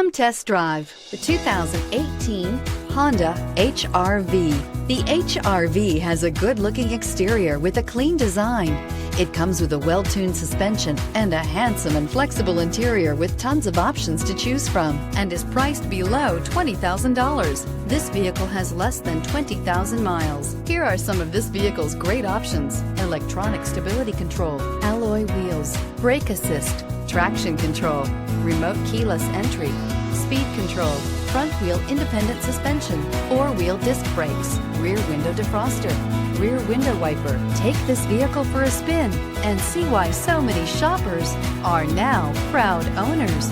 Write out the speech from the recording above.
Come test drive the 2018 Honda HR-V. The HR-V has a good-looking exterior with a clean design. It comes with a well-tuned suspension and a handsome and flexible interior with tons of options to choose from, and is priced below $20,000. This vehicle has less than 20,000 miles. Here are some of this vehicle's great options: electronic stability control, alloy wheels, brake assist, traction control, remote keyless entry, speed control, front wheel independent suspension, four-wheel disc brakes, rear window defroster, rear window wiper. Take this vehicle for a spin and see why so many shoppers are now proud owners.